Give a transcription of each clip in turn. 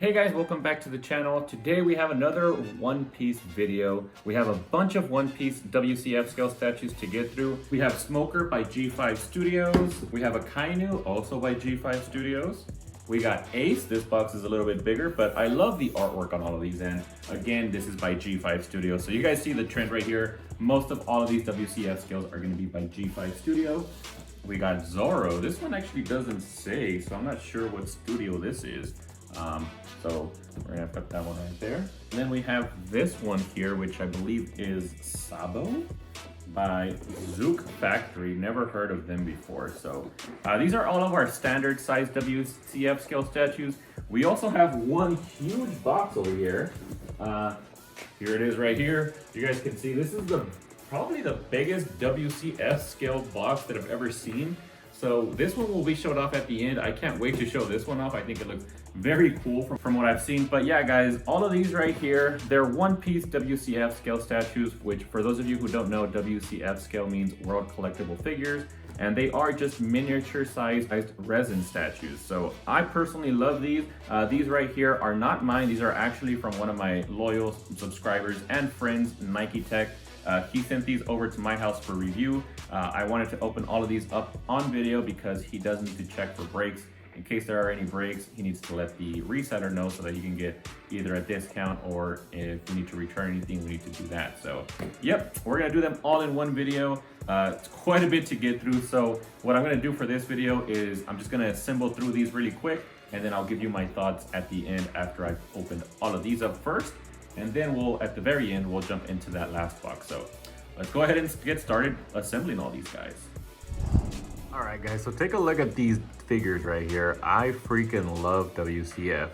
Hey guys, welcome back to the channel. Today we have another One Piece video. We have a bunch of One Piece WCF scale statues to get through. We have Smoker by G5 Studios. We have a Kainu, also by G5 Studios. We got Ace. This box is a little bit bigger, but I love the artwork on all of these. And again, this is by G5 Studios. So you guys see the trend right here. Most of all of these WCF scales are gonna be by G5 Studio. We got Zorro. This one actually doesn't say, so I'm not sure what studio this is. So we're gonna put that one right there. And then we have this one here, which I believe is Sabo by Zook Factory. Never heard of them before. So these are all of our standard size WCF scale statues. We also have one huge box over here. Here it is right here. You guys can see this is probably the biggest WCF scale box that I've ever seen. So this one will be showed off at the end. I can't wait to show this one off. I think it looks very cool from what I've seen. But yeah, guys, all of these right here, they're One Piece WCF scale statues, which for those of you who don't know, WCF scale means World Collectible Figures. And they are just miniature sized resin statues. So I personally love these. These right here are not mine. These are actually from one of my loyal subscribers and friends, Nike Tech. He sent these over to my house for review. I wanted to open all of these up on video because he does need to check for breaks. In case there are any breaks, he needs to let the reseller know so that he can get either a discount, or if we need to return anything, we need to do that. So yep, we're gonna do them all in one video. It's quite a bit to get through. So what I'm gonna do for this video is I'm just gonna assemble through these really quick, and then I'll give you my thoughts at the end after I've opened all of these up first. And then at the very end, we'll jump into that last box. So let's go ahead and get started assembling all these guys. All right, guys, so take a look at these figures right here. I freaking love WCF.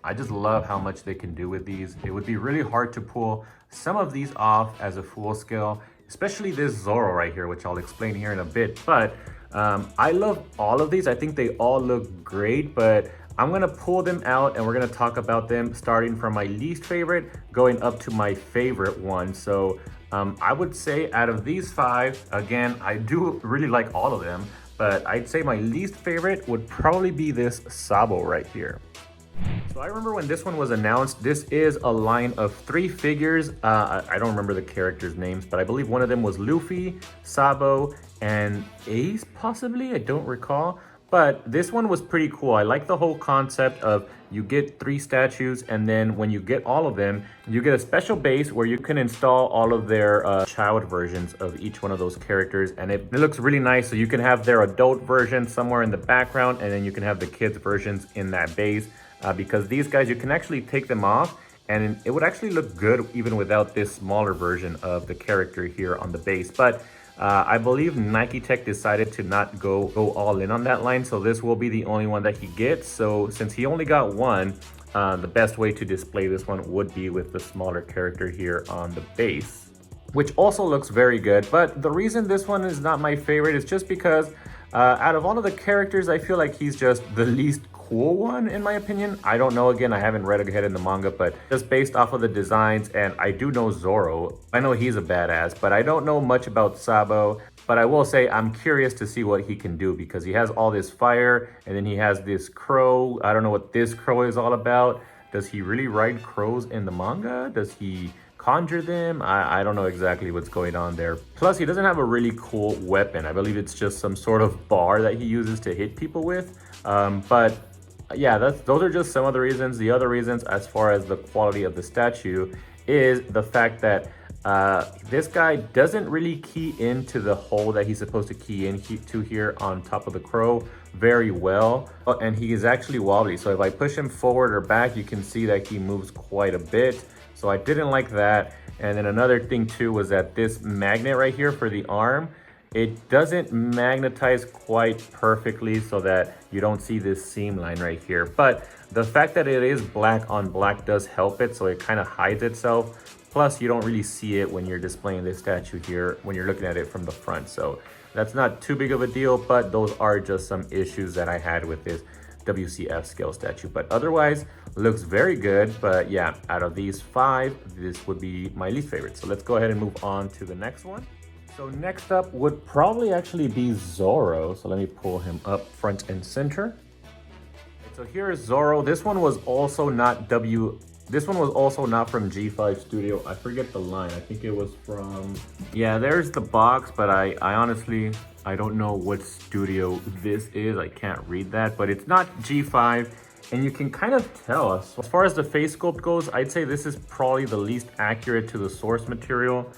I just love how much they can do with these. It would be really hard to pull some of these off as a full scale, especially this Zorro right here, which I'll explain here in a bit. But I love all of these. I think they all look great, but I'm gonna pull them out and we're gonna talk about them starting from my least favorite going up to my favorite one. So I would say out of these five, again, I do really like all of them, but I'd say my least favorite would probably be this Sabo right here. So I remember when this one was announced, this is a line of 3 figures. I don't remember the characters' names, but I believe one of them was Luffy, Sabo, and Ace, possibly, I don't recall. But this one was pretty cool. I like the whole concept of you get 3 statues, and then when you get all of them, you get a special base where you can install all of their child versions of each one of those characters. And it looks really nice. So you can have their adult version somewhere in the background, and then you can have the kids versions in that base. Because these guys, you can actually take them off, and it would actually look good even without this smaller version of the character here on the base. But I believe Nike Tech decided to not go all in on that line, so this will be the only one that he gets. So since he only got one, the best way to display this one would be with the smaller character here on the base, which also looks very good. But the reason this one is not my favorite is just because out of all of the characters, I feel like he's just the least cool one in my opinion. I don't know, again, I haven't read ahead in the manga, but just based off of the designs, and I do know Zorro, I know he's a badass, but I don't know much about Sabo. But I will say I'm curious to see what he can do, because he has all this fire, and then he has this crow. I don't know what this crow is all about. Does he really ride crows in the manga? Does he conjure them? I don't know exactly what's going on there. Plus, he doesn't have a really cool weapon. I believe it's just some sort of bar that he uses to hit people with. But yeah, those are just some of the reasons. The other reasons, as far as the quality of the statue, is the fact that this guy doesn't really key into the hole that he's supposed to key into here on top of the crow very well. And he is actually wobbly. So if I push him forward or back, you can see that he moves quite a bit. So I didn't like that. And then another thing too was that this magnet right here for the arm, it doesn't magnetize quite perfectly, so that you don't see this seam line right here. But the fact that it is black on black does help it, so it kind of hides itself. Plus, you don't really see it when you're displaying this statue here, when you're looking at it from the front. So that's not too big of a deal, but those are just some issues that I had with this WCF scale statue. But otherwise, looks very good. But yeah, out of these 5, this would be my least favorite. So let's go ahead and move on to the next one. So next up would probably actually be Zorro. So let me pull him up front and center. So here is Zorro. This one was also not from G5 Studio. I forget the line. I think it was from, yeah, there's the box, but I honestly, I don't know what studio this is. I can't read that, but it's not G5. And you can kind of tell. As far as the face sculpt goes, I'd say this is probably the least accurate to the source material.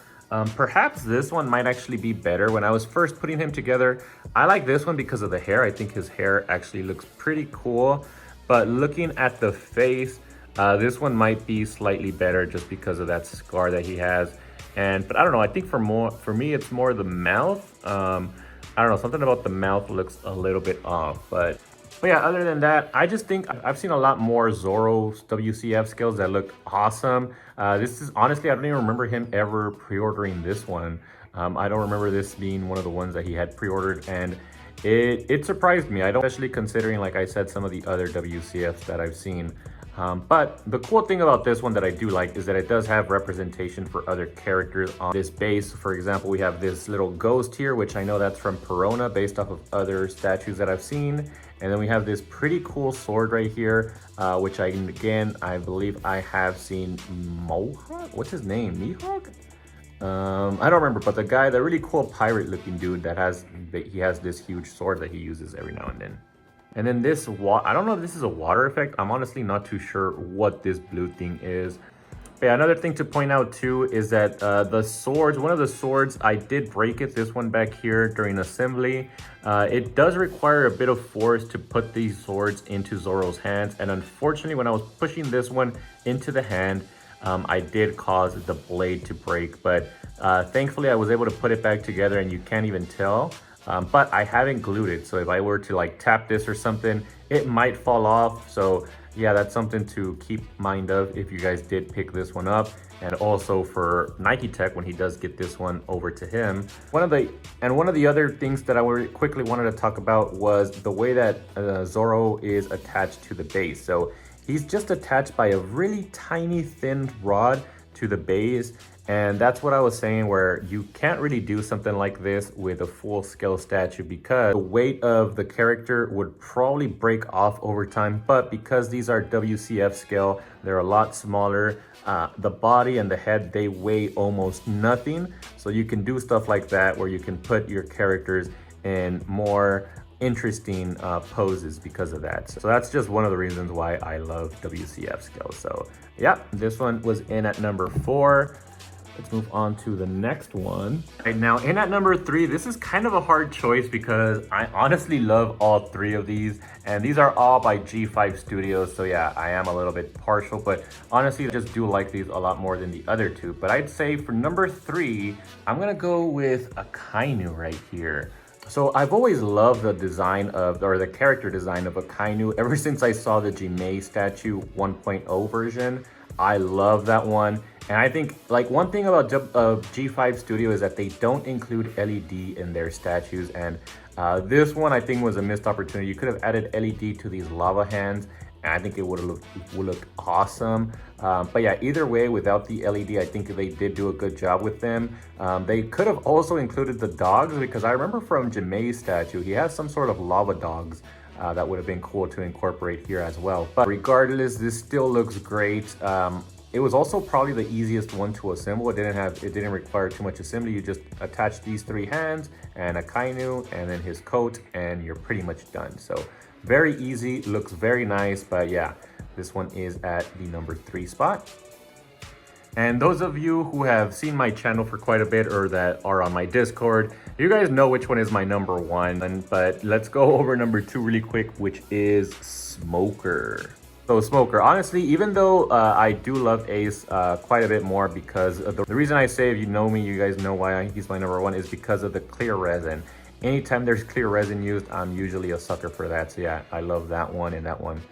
Perhaps this one might actually be better. When I was first putting him together, I like this one because of the hair. I think his hair actually looks pretty cool. But looking at the face, this one might be slightly better just because of that scar that he has. But I don't know, I think for me, it's more the mouth. I don't know, something about the mouth looks a little bit off, but yeah, other than that, I just think I've seen a lot more Zorro WCF scales that look awesome. This is honestly, I don't even remember him ever pre-ordering this one. I don't remember this being one of the ones that he had pre-ordered, and it surprised me. I don't, especially considering, like I said, some of the other WCFs that I've seen. But the cool thing about this one that I do like is that it does have representation for other characters on this base. For example, we have this little ghost here, which I know that's from Perona based off of other statues that I've seen. And then we have this pretty cool sword right here, which I believe I have seen Mohawk? What's his name? Mihawk? I don't remember, but the really cool pirate looking dude he has this huge sword that he uses every now and then. And then this, I don't know if this is a water effect. I'm honestly not too sure what this blue thing is. But yeah, another thing to point out too is that the swords, one of the swords, I did break it, this one back here during assembly. It does require a bit of force to put these swords into Zorro's hands. And unfortunately, when I was pushing this one into the hand, I did cause the blade to break. But thankfully, I was able to put it back together and you can't even tell. But I haven't glued it, so if I were to like tap this or something, it might fall off. So yeah, that's something to keep mind of if you guys did pick this one up. And also for Nike Tech, when he does get this one over to him. One of the other things that I quickly wanted to talk about was the way that Zorro is attached to the base. So he's just attached by a really tiny thin rod to the base. And that's what I was saying, where you can't really do something like this with a full scale statue because the weight of the character would probably break off over time. But because these are WCF scale, they're a lot smaller. The body and the head, they weigh almost nothing. So you can do stuff like that where you can put your characters in more interesting poses because of that. So that's just one of the reasons why I love WCF scale. So yeah, this one was in at number 4. Let's move on to the next one. Right now, in at number 3, this is kind of a hard choice because I honestly love all 3 of these. And these are all by G5 Studios. So yeah, I am a little bit partial, but honestly, I just do like these a lot more than the other 2. But I'd say for number 3, I'm gonna go with a Kainu right here. So I've always loved the design or the character design of a Kainu ever since I saw the Jimei statue 1.0 version. I love that one. And I think like one thing about G5 Studio is that they don't include LED in their statues. And this one I think was a missed opportunity. You could have added LED to these lava hands and I think it would look awesome. But yeah, either way, without the LED, I think they did do a good job with them. They could have also included the dogs because I remember from Jimei's statue, he has some sort of lava dogs. That would have been cool to incorporate here as well. But regardless, this still looks great. It was also probably the easiest one to assemble. It didn't require too much assembly. You just attach these 3 hands and a Kainu and then his coat and you're pretty much done. So very easy, looks very nice, but yeah, this one is at the number 3 spot. And those of you who have seen my channel for quite a bit or that are on my Discord, you guys know which one is my number 1. But let's go over number 2 really quick, which is Smoker. So Smoker, honestly, even though I do love Ace quite a bit more because of the reason I say, if you know me, you guys know why he's my number 1 is because of the clear resin. Anytime there's clear resin used, I'm usually a sucker for that. So yeah, I love that one and that one.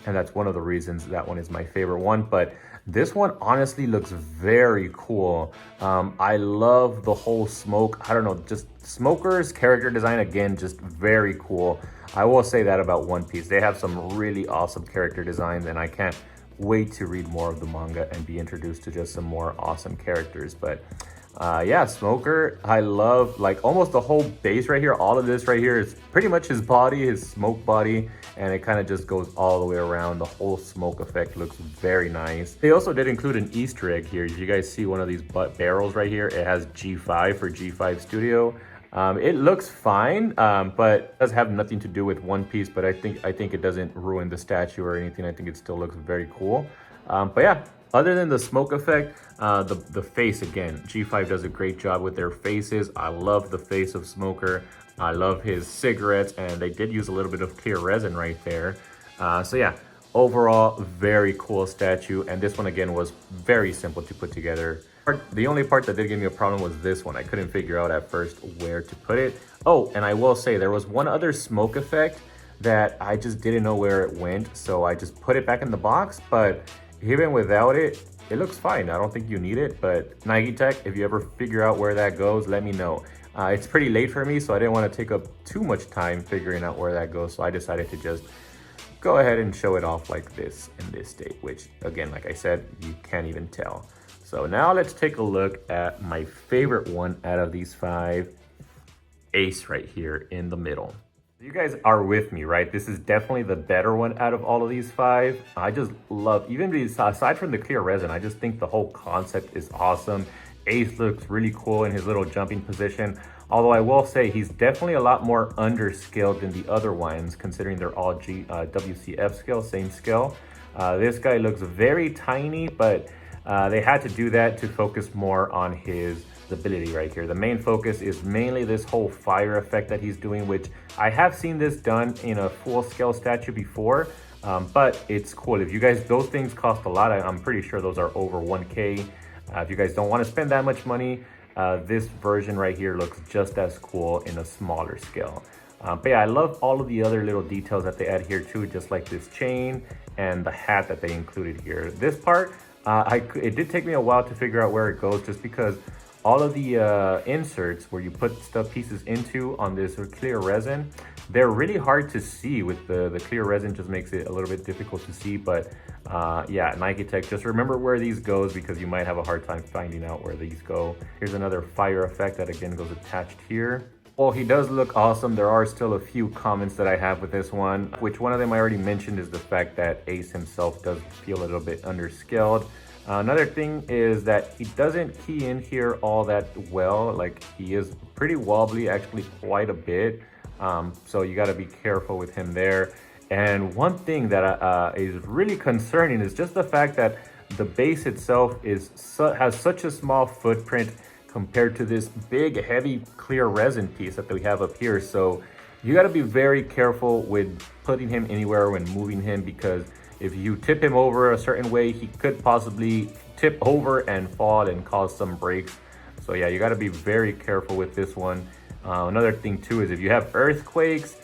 And that's one of the reasons that one is my favorite one. But this one honestly looks very cool. I love the whole smoke. I don't know, just Smoker's character design, again, just very cool. I will say that about One Piece. They have some really awesome character designs and I can't wait to read more of the manga and be introduced to just some more awesome characters. But Yeah, Smoker, I love like almost the whole base right here. All of this right here is pretty much his body, his smoke body, and it kind of just goes all the way around. The whole smoke effect looks very nice. They also did include an Easter egg here. Did you guys see one of these barrels right here? It has G5 for G5 Studio. It looks fine, but it does have nothing to do with One Piece, but I think it doesn't ruin the statue or anything. I think it still looks very cool. But yeah, other than the smoke effect, the face again, G5 does a great job with their faces. I love the face of Smoker. I love his cigarettes, and they did use a little bit of clear resin right there. So yeah, overall, very cool statue. And this one again was very simple to put together. The only part that did give me a problem was this one. I couldn't figure out at first where to put it. Oh, and I will say there was one other smoke effect that I just didn't know where it went. So I just put it back in the box, but even without it, it looks fine. I don't think you need it, but Nike Tech, if you ever figure out where that goes, let me know. It's pretty late for me, so I didn't want to take up too much time figuring out where that goes. So I decided to just go ahead and show it off like this in this state, which again, like I said, you can't even tell. So now let's take a look at my favorite one out of these 5, Ace right here in the middle. You guys are with me, right? This is definitely the better one out of all of these 5. I just love, even these, aside from the clear resin, I just think the whole concept is awesome. Ace looks really cool in his little jumping position. Although I will say he's definitely a lot more underscaled than the other ones, considering they're all WCF scale, same scale. This guy looks very tiny, but they had to do that to focus more on his ability right here. The main focus is mainly this whole fire effect that he's doing, which I have seen this done in a full scale statue before, but it's cool. If you guys, those things cost a lot. I'm pretty sure those are over 1K. If you guys don't want to spend that much money, this version right here looks just as cool in a smaller scale. But yeah, I love all of the other little details that they add here too, just like this chain and the hat that they included here. This part, it did take me a while to figure out where it goes, just because all of the inserts where you put stuff pieces into on this clear resin, they're really hard to see with the clear resin. Just makes it a little bit difficult to see. But yeah, Nike Tech, just remember where these goes, because you might have a hard time finding out where these go. Here's another fire effect that again goes attached here. Well, he does look awesome. There are still a few comments that I have with this one, which one of them I already mentioned is the fact that Ace himself does feel a little bit underscaled. Another thing is that he doesn't key in here all that well. Like, he is pretty wobbly, actually quite a bit. So you got to be careful with him there. And one thing that is really concerning is just the fact that the base itself has such a small footprint compared to this big, heavy, clear resin piece that we have up here. So you got to be very careful with putting him anywhere when moving him, because if you tip him over a certain way, he could possibly tip over and fall and cause some breaks. So yeah, you got to be very careful with this one. Another thing too is if you have earthquakes,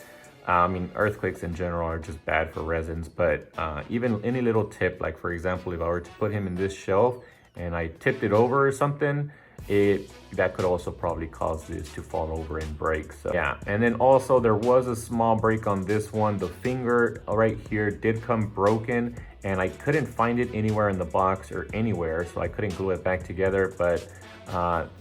I mean, earthquakes in general are just bad for resins, but even any little tip, like for example, if I were to put him in this shelf and I tipped it over or something, that could also probably cause this to fall over and break. So yeah, and then also there was a small break on this one. The finger right here did come broken, and I couldn't find it anywhere in the box or anywhere, so I couldn't glue it back together. But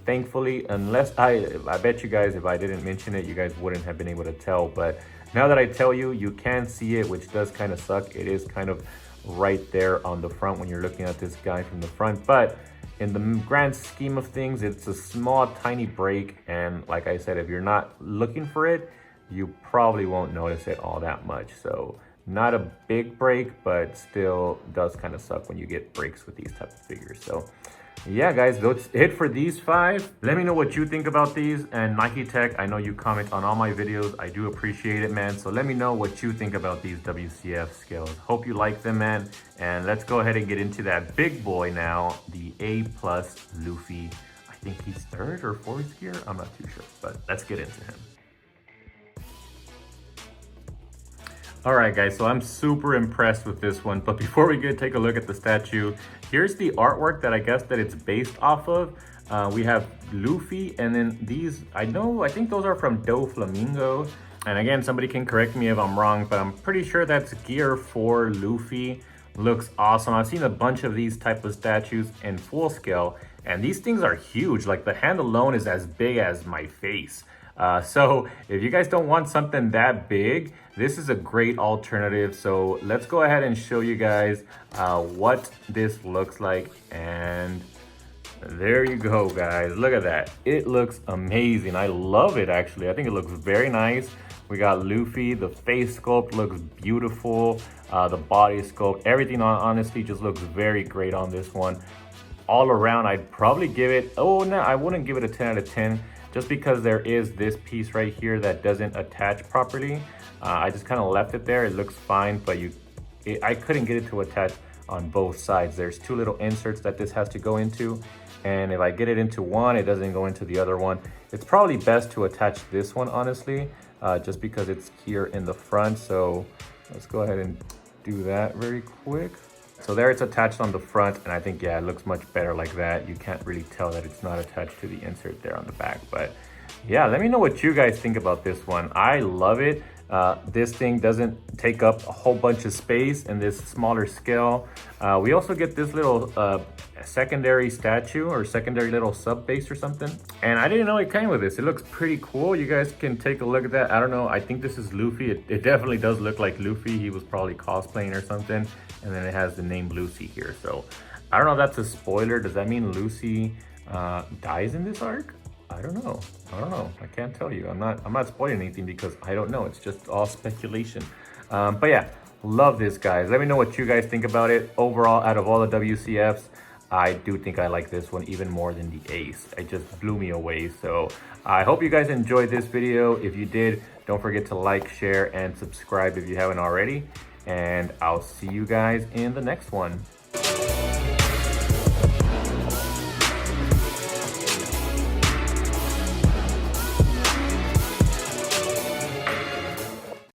thankfully, unless I bet you guys, if I didn't mention it, you guys wouldn't have been able to tell. But now that I tell you, you can see it, which does kind of suck. It is kind of right there on the front when you're looking at this guy from the front, but in the grand scheme of things, it's a small, tiny break. And like I said, if you're not looking for it, you probably won't notice it all that much. So not a big break, but still does kind of suck when you get breaks with these type of figures. So yeah, guys, that's it for these 5. Let me know what you think about these. And Nike Tech, I know you comment on all my videos. I do appreciate it, man. So let me know what you think about these WCF scales. Hope you like them, man. And let's go ahead and get into that big boy now, the A+ Luffy. I think he's 3rd or 4th gear. I'm not too sure, but let's get into him. All right, guys, so I'm super impressed with this one. But before we take a look at the statue, here's the artwork that I guess that it's based off of. We have Luffy, and then these, I think those are from Doflamingo. And again, somebody can correct me if I'm wrong, but I'm pretty sure that's gear for Luffy. looks awesome. I've seen a bunch of these type of statues in full scale, and these things are huge. Like the hand alone is as big as my face. So if you guys don't want something that big, this is a great alternative. So let's go ahead and show you guys what this looks like. And there you go, guys. Look at that. It looks amazing. I love it, actually. I think it looks very nice. We got Luffy. The face sculpt looks beautiful. The body sculpt, everything honestly just looks very great on this one. All around, I'd probably give it, oh no, I wouldn't give it a 10 out of 10. Just because there is this piece right here that doesn't attach properly. I just kind of left it there. It looks fine, but I couldn't get it to attach on both sides. There's two little inserts that this has to go into. And if I get it into one, it doesn't go into the other one. It's probably best to attach this one, honestly, just because it's here in the front. So let's go ahead and do that very quick. So there it's attached on the front, and I think, yeah, it looks much better like that. You can't really tell that it's not attached to the insert there on the back. But yeah, let me know what you guys think about this one. I love it. This thing doesn't take up a whole bunch of space in this smaller scale. We also get this little secondary statue or secondary little sub base or something. And I didn't know it came with this. It looks pretty cool. You guys can take a look at that. I don't know. I think this is Luffy. It definitely does look like Luffy. He was probably cosplaying or something. And then it has the name Lucy here. So I don't know if that's a spoiler. Does that mean Lucy dies in this arc? I don't know. I can't tell you. I'm not spoiling anything because I don't know. It's just all speculation. But yeah, love this, guys. Let me know what you guys think about it. Overall, out of all the WCFs, I do think I like this one even more than the Ace. It just blew me away. So I hope you guys enjoyed this video. If you did, don't forget to like, share, and subscribe if you haven't already. And I'll see you guys in the next one.